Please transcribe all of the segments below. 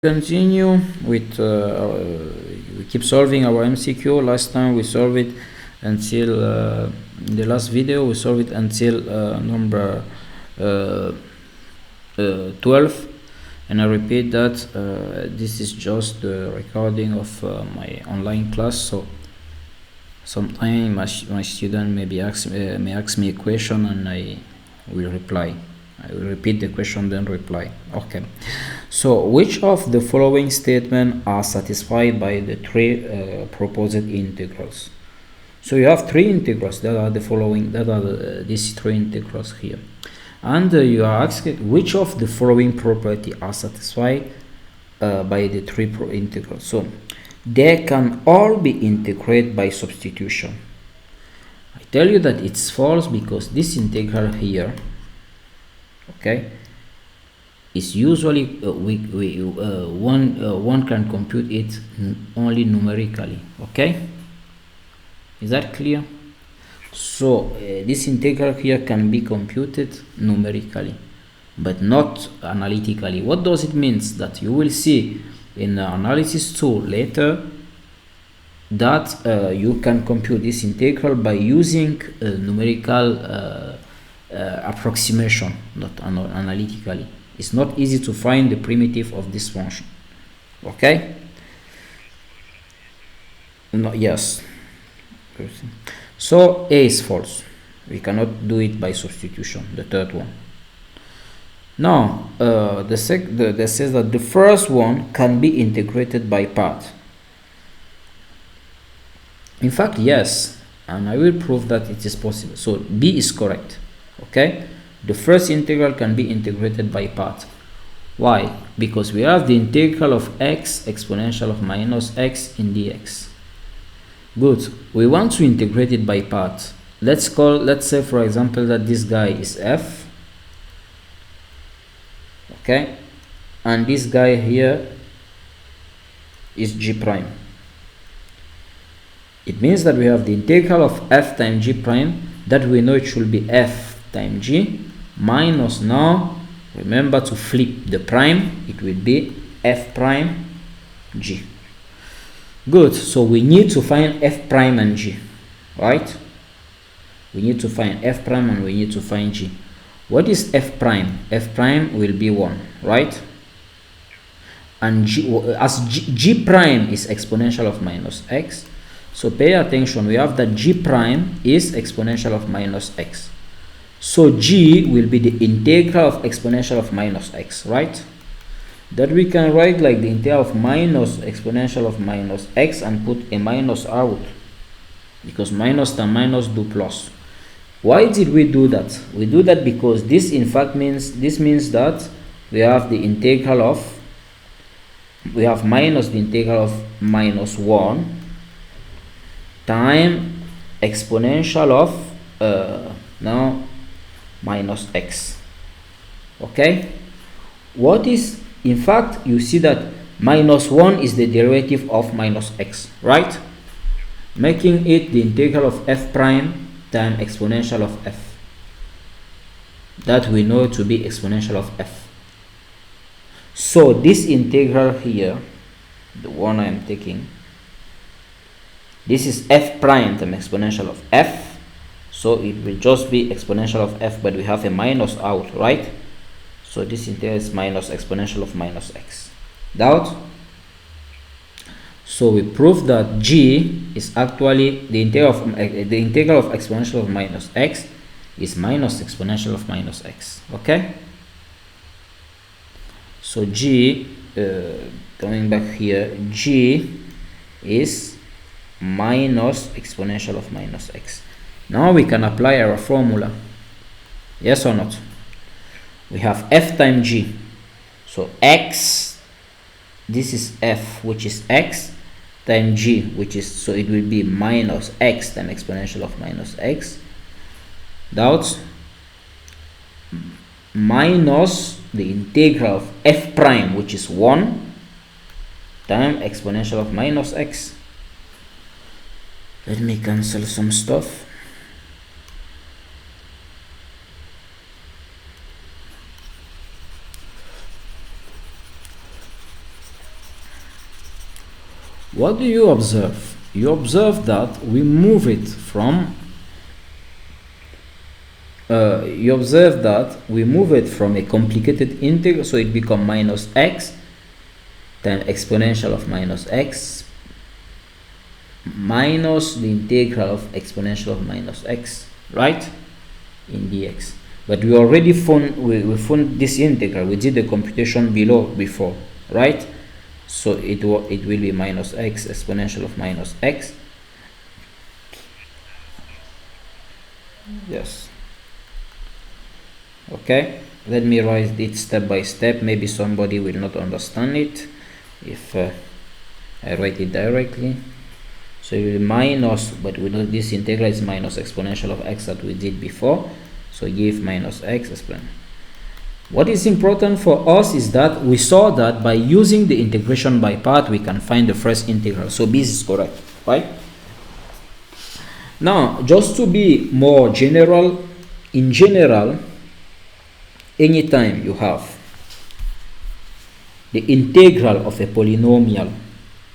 Continue with we keep solving our MCQ. Last time we solved it until in the last video we solved it until number 12, and I repeat that this is just the recording of my online class, so sometimes my student may ask me a question and I will reply. I will repeat the question then reply. Okay, so which of the following statements are satisfied by the three proposed integrals? So you have three integrals that are the following, that are these three integrals here, and you are asked which of the following property are satisfied by the three integrals. So they can all be integrated by substitution. I tell you that it's false because this integral here, okay, is usually one can compute it only numerically. Okay, is that clear? So this integral here can be computed numerically but not analytically. What does it mean? That you will see in analysis 2 later that you can compute this integral by using numerical approximation, not analytically. It's not easy to find the primitive of this function. Okay, no, yes. So A is false. We cannot do it by substitution, the third one. Now that says that the first one can be integrated by part. In fact, yes, and I will prove that it is possible. So B is correct. Okay, the first integral can be integrated by part. Why? Because we have the integral of x exponential of minus x in dx. Good. We want to integrate it by part. Let's say for example that this guy is f, okay, and this guy here is g prime. It means that we have the integral of f times g prime, that we know it should be f times g minus, now remember to flip the prime, it will be f prime g. Good. So we need to find f prime and g, right? We need to find f prime and we need to find g. What is f prime? F prime will be 1, right? And g prime is exponential of minus x. So pay attention, we have that g prime is exponential of minus x. So g will be the integral of exponential of minus x, right? That we can write like the integral of minus exponential of minus x and put a minus out, because minus times minus do plus. Why did we do that? We do that because this in fact means that we have the integral of, we have minus the integral of minus 1 time exponential of now minus x. Okay, what is, in fact, you see that minus 1 is the derivative of minus x, right? Making it the integral of f prime times exponential of f, that we know to be exponential of f. So this integral here, the one I am taking, this is f prime times exponential of f, so it will just be exponential of f, but we have a minus out, right? So this integral is minus exponential of minus x. Doubt? So we prove that g is actually the integral of exponential of minus x is minus exponential of minus x. Okay. So g, coming back here, g is minus exponential of minus x. Now we can apply our formula. Yes or not? We have f times g, so x, this is f, which is x, times g, which is, so it will be minus x times exponential of minus x. Doubts? Minus the integral of f prime, which is 1, times exponential of minus x. Let me cancel some stuff. What do you observe? You observe that we move it from a complicated integral, so it becomes minus x times exponential of minus x minus the integral of exponential of minus x, right, in dx. But we already found we found this integral. We did the computation below before, right? So it will be minus x exponential of minus x. Yes. Okay, let me write it step by step. Maybe somebody will not understand it if I write it directly. So it will be minus, but we know this integral is minus exponential of x that we did before, so give minus x exponential. What is important for us is that we saw that by using the integration by part we can find the first integral, so B is correct, right? Now, just to be more general, in general, anytime you have the integral of a polynomial,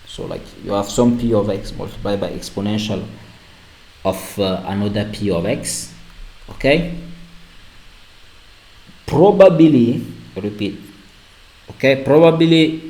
so like you have some p of x multiplied by exponential of another p of x, okay, probably, repeat, okay, probably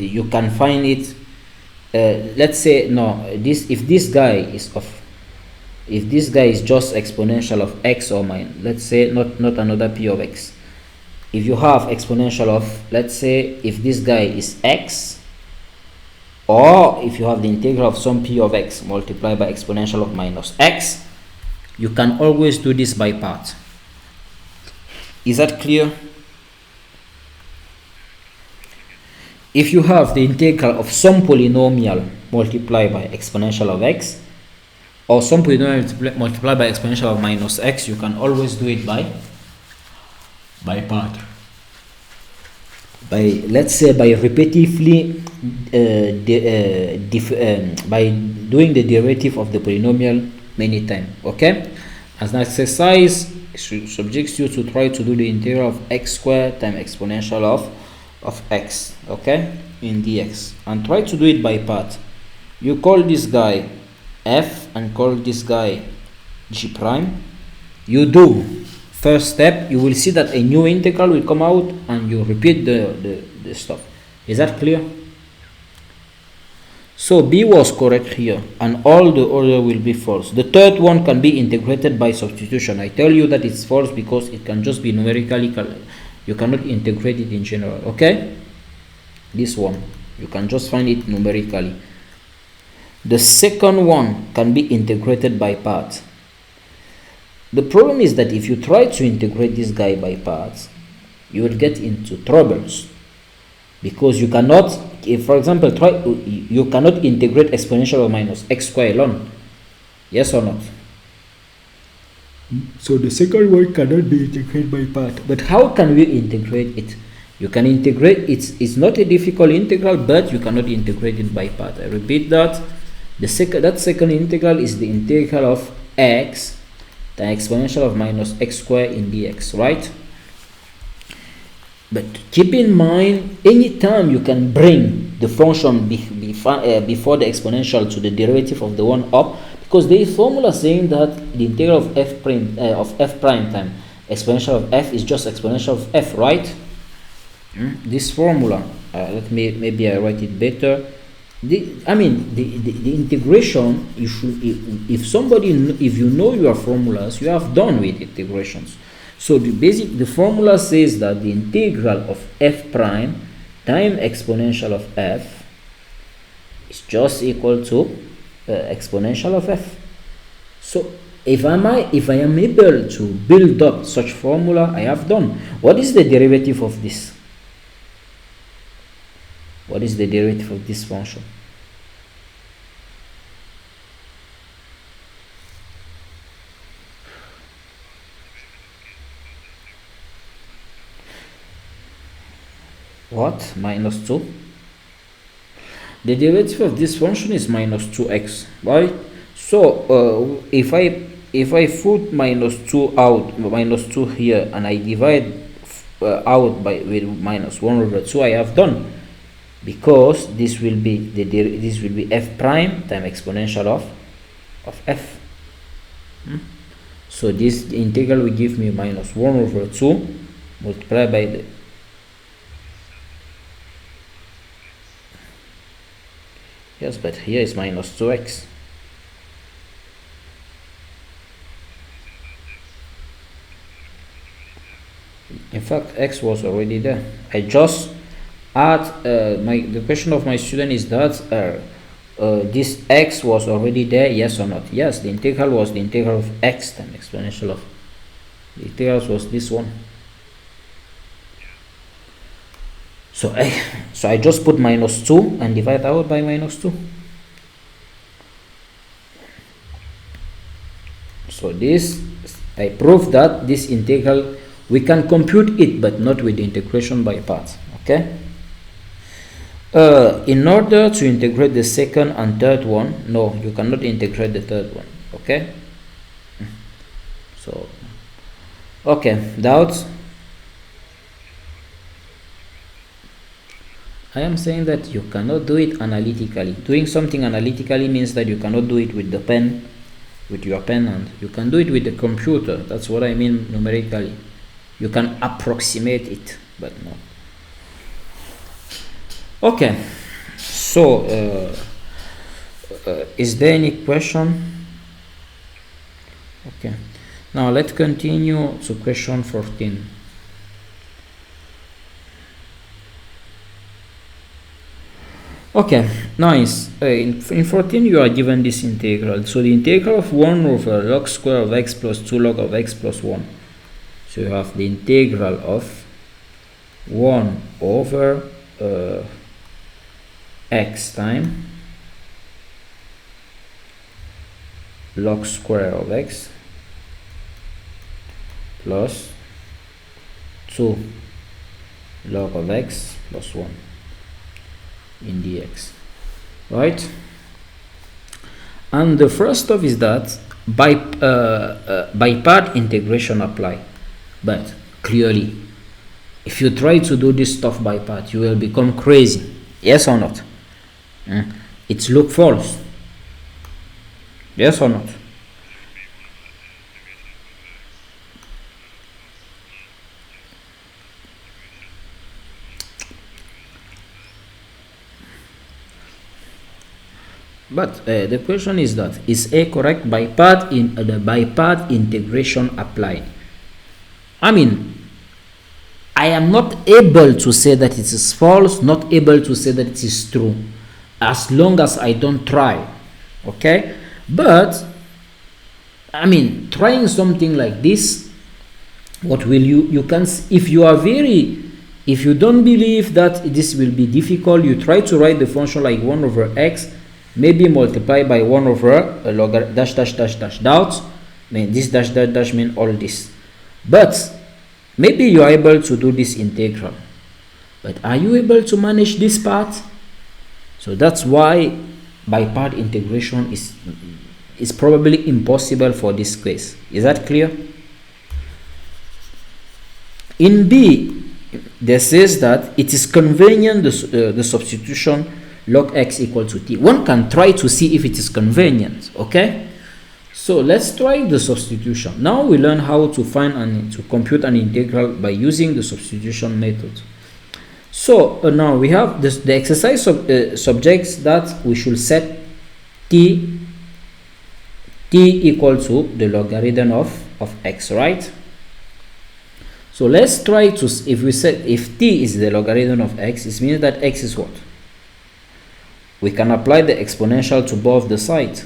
you can find it, let's say, no, if this guy is just exponential of x or minus, let's say not another p of x. If you have exponential of, let's say, if this guy is x, or if you have the integral of some p of x multiplied by exponential of minus x, you can always do this by part. Is that clear? If you have the integral of some polynomial multiplied by exponential of x, or some polynomial multiplied by exponential of minus x, you can always do it by part. By, let's say, by repetitively by doing the derivative of the polynomial many times. Okay, as an exercise, it subjects you to try to do the integral of x squared times exponential of x, okay, in dx, and try to do it by part. You call this guy f and call this guy g prime. You do first step, you will see that a new integral will come out, and you repeat the stuff. Is that clear? So B was correct here, and all the other will be false. The third one can be integrated by substitution. I tell you that it's false because it can just be numerically, you cannot integrate it in general, okay? This one, you can just find it numerically. The second one can be integrated by parts. The problem is that if you try to integrate this guy by parts, you will get into troubles, because you cannot, if for example you cannot integrate exponential of minus x squared alone. Yes or not? So the second one cannot be integrated by part. But how can we integrate it? You can integrate it. It's not a difficult integral, but you cannot integrate it by part. I repeat that. That second integral is the integral of x, the exponential of minus x squared in dx, right? But keep in mind, anytime you can bring the function before the exponential to the derivative of the one up, because there is formula saying that the integral of f prime times exponential of f is just exponential of f, right? This formula, maybe I write it better. The integration, you should, if you know your formulas, you have done with integrations. So the formula says that the integral of f prime times exponential of f is just equal to exponential of f. So if I am able to build up such formula, I have done. What is the derivative of this? What is the derivative of this function? What? Minus 2? The derivative of this function is minus 2x, right? So if I put minus 2 out, minus 2 here, and I divide out with minus 1 over 2, I have done. because this will be this will be f prime times exponential of f. So this integral will give me minus 1 over 2 multiplied by the but here is minus 2x. In fact, x was already there. I just add the question of my student is that this x was already there, yes or not? Yes, the integral was the integral of x times exponential of the integral was this one. So I just put minus 2 and divide out by minus 2. So this, I prove that this integral, we can compute it, but not with the integration by parts. Okay. In order to integrate the second and third one, no, you cannot integrate the third one. Okay. So, okay, doubts? I am saying that you cannot do it analytically. Doing something analytically means that you cannot do it with the pen, with your pen, and you can do it with the computer. That's what I mean numerically. You can approximate it, but not. Okay, so is there any question? Okay, now let's continue to question 14. Okay, nice. In 14 you are given this integral. So the integral of 1 over log square of x plus 2 log of x plus 1. So you have the integral of 1 over x time log square of x plus 2 log of x plus 1 in dx, right? And the first stuff is that by part integration apply, but clearly if you try to do this stuff by part, you will become crazy. Yes or not? It's look false. Yes or not? But the question is that is A correct? By part in the by part integration applied. I mean, I am not able to say that it is false, not able to say that it is true, as long as I don't try. Okay, but I mean, trying something like this, what will you can, if you are if you don't believe that this will be difficult, you try to write the function like 1 over x, maybe multiply by 1 over a log dash dash dash dash doubts. I mean, this dash dash dash mean all this, but maybe you are able to do this integral, but are you able to manage this part? So that's why by part integration is probably impossible for this case. Is that clear? In B, there says that it is convenient the substitution log x equal to t. One can try to see if it is convenient. Okay, so let's try the substitution. Now we learn how to find and to compute an integral by using the substitution method. So now we have this, the exercise subjects that we should set t equal to the logarithm of x, right? So let's try to, if we set, if t is the logarithm of x, it means that x is what? We can apply the exponential to both the sides.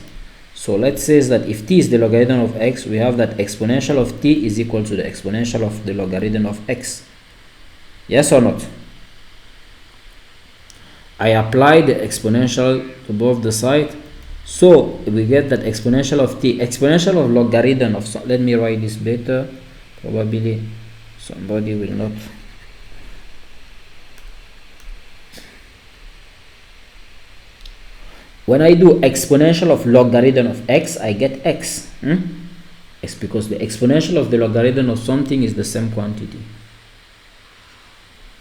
So let's say that if t is the logarithm of x, we have that exponential of t is equal to the exponential of the logarithm of x. Yes or not? I apply the exponential to both the sides, so we get that exponential of t, exponential of logarithm of, let me write this better, probably somebody will not. When I do exponential of logarithm of x, I get x. It's because the exponential of the logarithm of something is the same quantity.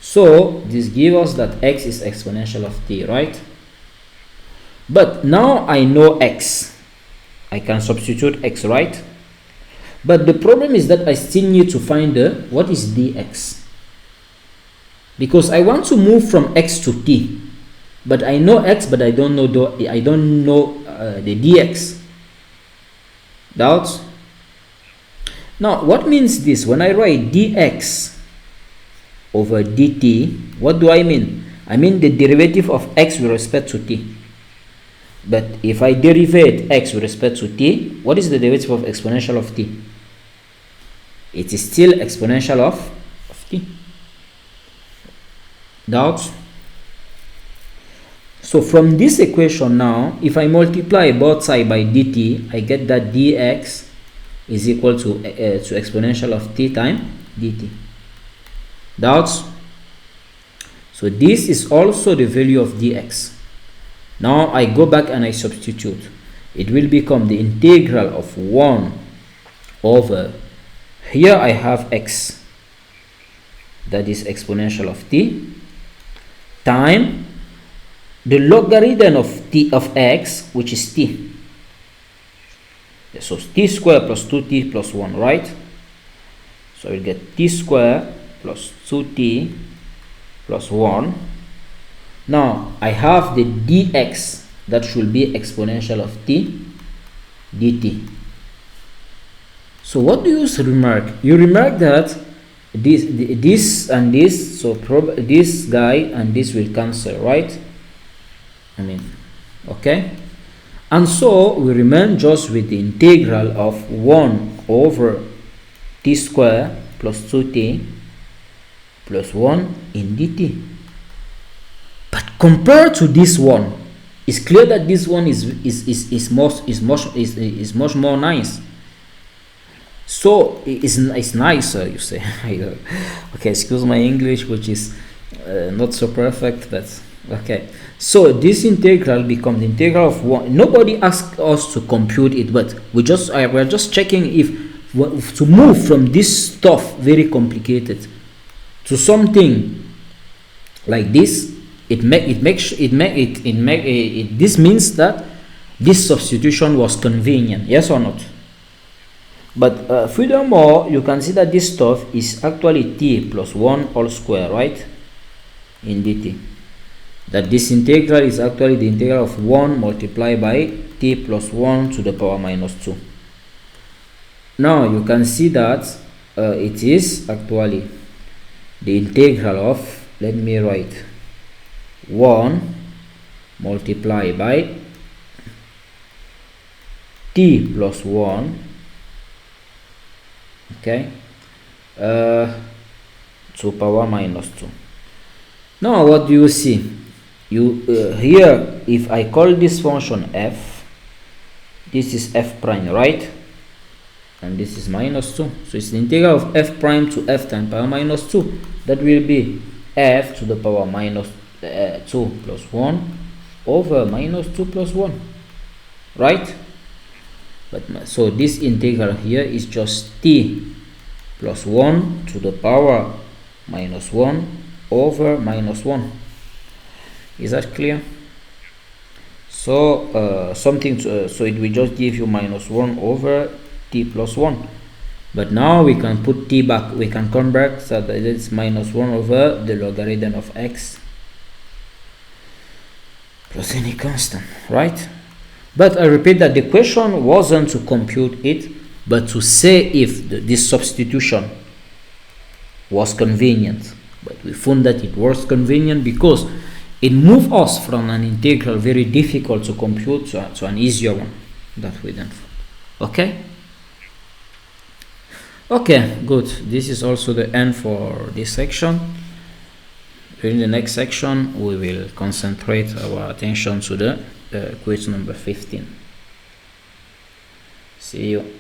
So this gives us that x is exponential of t, right? But now I know x, I can substitute x, right? But the problem is that I still need to find what is dx, because I want to move from x to t, but I know x, but I don't know the dx. Doubts? Now what means this? When I write dx over dt, what do I mean? I mean the derivative of x with respect to t. But if I derivate x with respect to t, what is the derivative of exponential of t? It is still exponential of t. Doubts? So from this equation now, if I multiply both sides by dt, I get that dx is equal to exponential of t times dt. Doubts? So this is also the value of dx. Now I go back and I substitute. It will become the integral of 1 over, here I have x, that is exponential of t, time the logarithm of t of x, which is t. So t squared plus 2t plus 1, right? So we get t squared plus 2t plus 1. Now I have the dx, that should be exponential of t dt. So what do you remark? You remark that this and this, so this guy and this will cancel, right? I mean, okay. And so we remain just with the integral of 1 over t squared plus 2t plus 1 in dt. But compared to this one, it's clear that this one is much more nice. So it's nicer, you say. Okay, excuse my English, which is not so perfect, but okay. So this integral becomes the integral of 1. Nobody asked us to compute it, but we're just checking if to move from this stuff very complicated to something like this. This means that this substitution was convenient, yes or not? But furthermore, you can see that this stuff is actually t plus 1 all square, right, in dt. That this integral is actually the integral of 1 multiplied by t plus 1 to the power minus 2. Now you can see that it is actually the integral of, let me write, 1 multiplied by t plus 1, okay, to power minus 2. Now what do you see? You here, if I call this function f, this is f prime, right? And this is minus 2. So it's the integral of f prime to f times power minus 2. That will be f to the power minus 2 plus 1 over minus 2 plus 1, right? But so this integral here is just t plus 1 to the power minus 1 over minus 1. Is that clear? So so it will just give you minus 1 over t plus 1. But now we can put t back, we can come back, so that it's minus 1 over the logarithm of x plus any constant, right? But I repeat that the question wasn't to compute it, but to say if this substitution was convenient. But we found that it was convenient because it moved us from an integral very difficult to compute to an easier one that we then found. Okay? Okay, good. This is also the end for this section. During the next section, we will concentrate our attention to the quiz number 15. See you.